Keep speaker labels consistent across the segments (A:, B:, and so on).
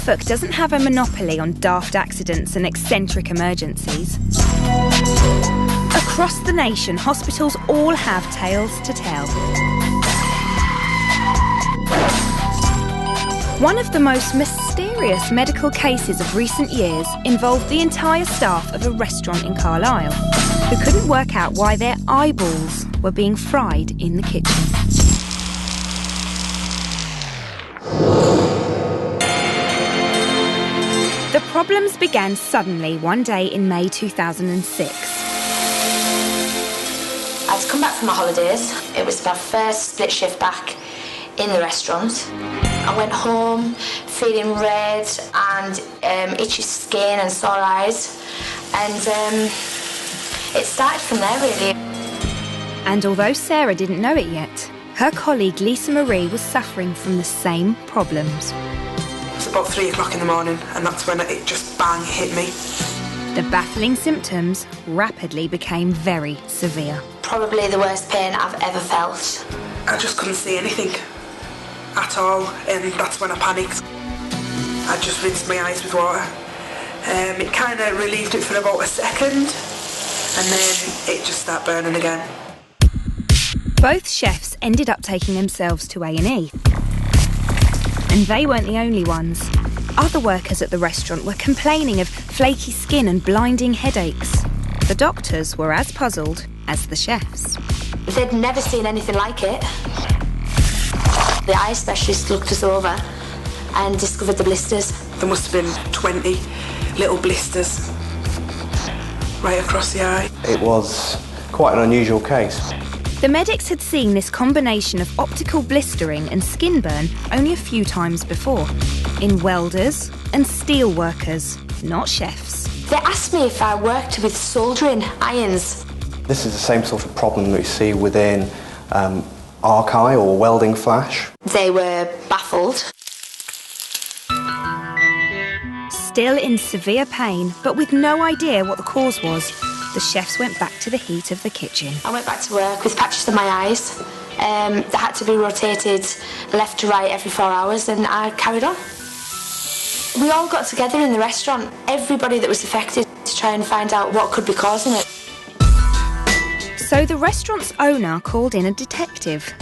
A: Norfolk doesn't have a monopoly on daft accidents and eccentric emergencies. Across the nation, hospitals all have tales to tell. One of the most mysterious medical cases of recent years involved the entire staff of a restaurant in Carlisle, who couldn't work out why their eyeballs were being fried in the kitchen. The problems began suddenly one day in May 2006.
B: I'd come back from my holidays. It was my first split shift back in the restaurant. I went home feeling red and itchy skin and sore eyes, and it started from there really.
A: And although Sarah didn't know it yet, her colleague Lisa Marie was suffering from the same problems.
C: It's about 3 o'clock in the morning, and that's when it just bang hit me.
A: The baffling symptoms rapidly became very severe.
B: Probably the worst pain I've ever felt.
C: I just couldn't see anything at all, and that's when I panicked. I just rinsed my eyes with water. It kind of relieved it for about a second, and then it just started burning again.
A: Both chefs ended up taking themselves to A&E. And they weren't the only ones. Other workers at the restaurant were complaining of flaky skin and blinding headaches. The doctors were as puzzled as the chefs.
B: They'd never seen anything like it. The eye specialist looked us over and discovered the blisters.
C: There must have been 20 little blisters right across the eye.
D: It was quite an unusual case.
A: The medics had seen this combination of optical blistering and skin burn only a few times before, in welders and steel workers, not chefs.
B: They asked me if I worked with soldering irons.
D: This is the same sort of problem that you see within arc eye or welding flash.
B: They were baffled.
A: Still in severe pain, but with no idea what the cause was, the chefs went back to the heat of the kitchen.
B: I went back to work with patches on my eyes. They had to be rotated left to right every 4 hours, and I carried on. We all got together in the restaurant, everybody that was affected, to try and find out what could be causing it.
A: So the restaurant's owner called in a detective,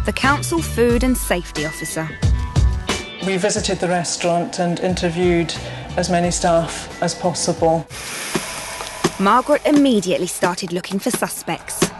A: the council food and safety officer.
E: We visited the restaurant and interviewed as many staff as possible.
A: Margaret immediately started looking for suspects.